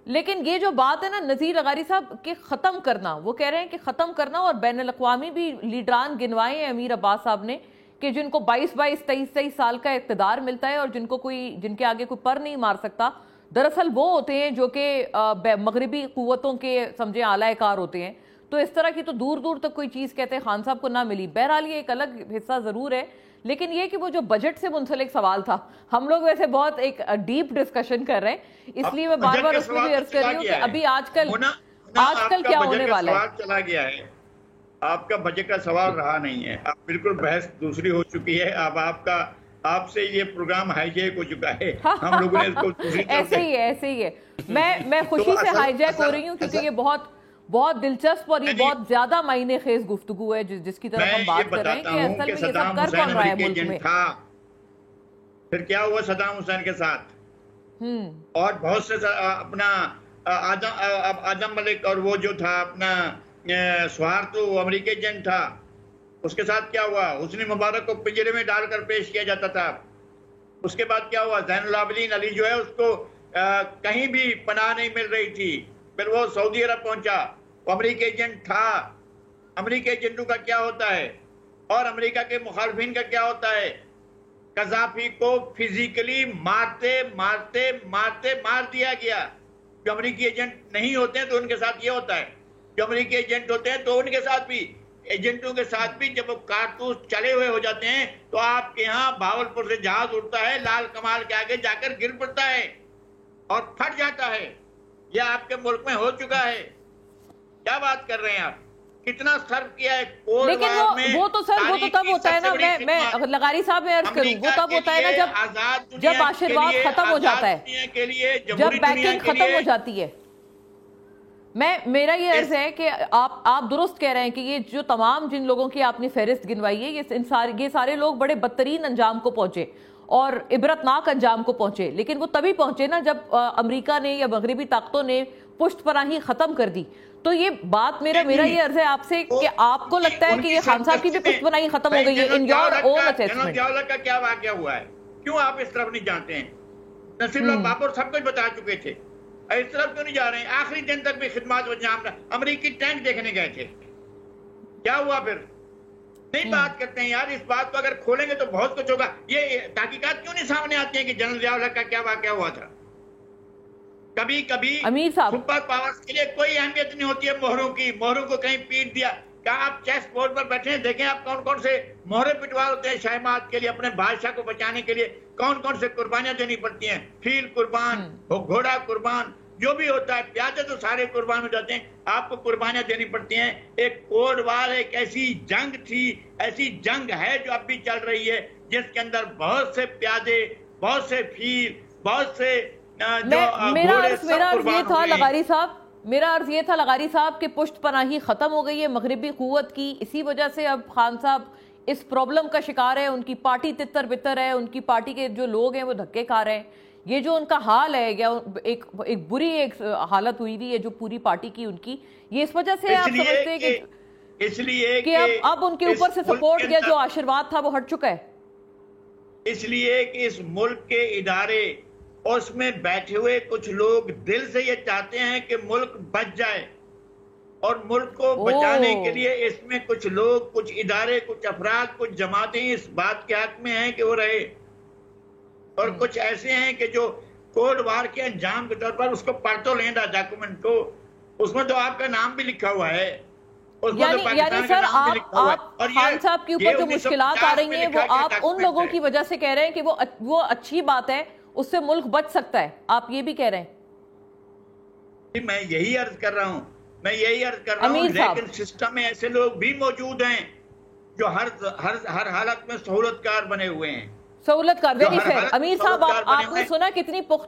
लेकिन ये जो बात है ना नज़ीर लगारी साहब के ख़त्म करना, वो कह रहे हैं कि ख़त्म करना, और बैन अल-अक़वामी भी लीडरान गिनवाए हैं अमीर अब्बास साहब ने कि जिनको 22-22, 23-23 साल का इक़्तिदार मिलता है और जिनके आगे कोई पर नहीं मार सकता, दरअसल वो होते हैं जो कि मगरबी क़ुव्वतों के समझे आला कार होते हैं। तो इस तरह की तो दूर दूर तक कोई चीज़ कहते हैं खान साहब को ना मिली। बहरहाल ये एक अलग हिस्सा ज़रूर है, लेकिन ये कि वो जो बजट से मुंसलिक सवाल था, हम लोग वैसे बहुत एक डीप डिस्कशन कर रहे हैं, इसलिए मैं बार बार उसमें भी अर्ज कर रही हूँ कि अभी आजकल क्या होने वाला है। चला गया है, आपका बजट का सवाल रहा नहीं है, अब बिल्कुल बहस दूसरी हो चुकी है। अब आपसे ये प्रोग्राम हाईजैक हो चुका है। हम लोगों ने इसको दूसरी ऐसे ही है। मैं खुशी से हाईजैक हो रही हूँ क्योंकि ये बहुत दिलचस्प और ये बहुत ज्यादा मायने खेज गुफ्तगू है जिसकी तरफ हम बात कर रहे हैं कि असल में ये सब कर कौन रहा है मुल्क में। फिर क्या हुआ सद्दाम हुसैन के साथ, और बहुत से अपना आदम मलिक और वो जो था अपना स्वार्थ, वो अमेरिकी एजेंट था, उसके साथ क्या हुआ, हुस्नी मुबारक को पिंजरे में डालकर पेश किया जाता था। उसके बाद क्या हुआ, ज़ैनुल आबिदीन अली जो है उसको कहीं भी पनाह नहीं मिल रही थी, फिर वो सऊदी अरब पहुंचा, वो अमेरिकी एजेंट था। अमेरिकी एजेंटों का क्या होता है और अमेरिका के मुखालफिन का क्या होता है, कज़ाफी को फिजिकली मार दिया गया। जो अमेरिकी एजेंट नहीं होते हैं तो उनके साथ ये होता है, जो अमेरिकी एजेंट होते हैं तो उनके साथ भी, एजेंटों के साथ भी जब कारतूस चले हुए हो जाते हैं तो आपके यहाँ भावलपुर से जहाज उड़ता है, लाल कमाल के आगे जाकर गिर पड़ता है और फट जाता है। यह आपके मुल्क में हो चुका है। क्या बात कर रहे हैं आप, कितना सर्व किया है कोल्ड लेकिन वो तो तब होता है ना, मैं लगारी साहब में अर्ज करूं, वो तब होता है ना जब आशीर्वाद खत्म हो जाता है, जब बैकिंग खत्म हो जाती है। मेरा ये अर्ज है कि आप दुरुस्त कह रहे हैं कि ये जो तमाम जिन लोगों की आपने फहरिस्त गिनवाई है, ये सारे लोग बड़े बदतरीन अंजाम को पहुंचे और इबरतनाक अंजाम को पहुंचे, लेकिन वो तभी पहुंचे ना जब अमेरिका ने या मगरबी ताकतों ने पुष्ट पनाही खत्म कर दी। तो ये बात मेरा ये अर्ज है आपसे कि आपको लगता है कि ये खान साहब की भी पुष्ट पनाही खत्म हो गई है इन योर ओन असेसमेंट? का क्या वाकया हुआ है, क्यों आप इस तरफ नहीं जानते हैं? नसीरुल्लाह बाबर सब कुछ बता चुके थे, इस तरफ क्यों नहीं जा रहे हैं? आखिरी दिन तक भी खिदमत अंजाम, अमेरिकी टैंक देखने गए थे, क्या हुआ फिर? नहीं बात करते हैं यार, इस बात को अगर खोलेंगे तो बहुत कुछ होगा। ये तहकीकात क्यों नहीं सामने आती है कि जनरल ज़िया उल हक का क्या वाकया हुआ था? कभी अमीर साहब सुपर पावर्स के लिए कोई अहमियत नहीं होती है मोहरों की, मोहरों को कहीं पीट दिया। क्या आप चेस बोर्ड पर बैठे हैं, देखें आप कौन कौन से मोहरे पिटवा होते हैं शाहमाद के लिए, अपने बादशाह को बचाने के लिए कौन कौन से कुर्बानियां देनी पड़ती हैं। फील कुर्बान, घोड़ा कुर्बान, जो भी होता है, प्यादे तो सारे कुर्बान हो जाते हैं, आपको कुर्बानियां देनी पड़ती हैं। एक कोल्ड वार, एक ऐसी जंग थी, ऐसी जंग है जो अब भी चल रही है, जिसके अंदर बहुत से प्यादे, बहुत से फील, बहुत से मेरा अर्ज ये था लगारी साहब कि पुष्ट पनाही खत्म हो गई है मगरबी कुव्वत की। इसी वजह से अब खान साहब इस प्रॉब्लम का शिकार है, उनकी पार्टी तितर बितर है, उनकी पार्टी के जो लोग हैं वो धक्के खा रहे हैं। ये जो उनका हाल है, या एक बुरी हालत हुई हुई है जो पूरी पार्टी की उनकी, ये इस वजह से आप समझते हैं कि इसलिए कि अब उनके ऊपर से सपोर्ट या जो आशीर्वाद था वो हट चुका है, इसलिए कि इस मुल्क के इदारे और उसमें बैठे हुए कुछ लोग दिल से ये चाहते हैं कि मुल्क बच जाए, और मुल्क को बचाने के लिए इसमें कुछ लोग, कुछ इदारे, कुछ अफराद, कुछ जमातें इस बात के हक में हैं कि वो रहे, और कुछ ऐसे हैं कि जो कोल्ड वार के अंजाम के तौर पर उसको पढ़ तो लें डॉक्यूमेंट को, उसमें तो आपका नाम भी लिखा हुआ है, यानी सर आप खान साहब के ऊपर जो मुश्किलात आ रही हैं वो आप उन लोगों की वजह से कह रहे हैं कि वो अच्छी बात है, उससे मुल्क बच सकता है, आप ये भी कह रहे हैं? मैं यही अर्ज कर रहा हूं, लेकिन सिस्टम में ऐसे लोग भी मौजूद हैं जो हर हालत में सहूलतकार बने हुए हैं। सहूलतकार, वेरी फेयर। अमीर साहब, आपने सुना कितनी पुख्ता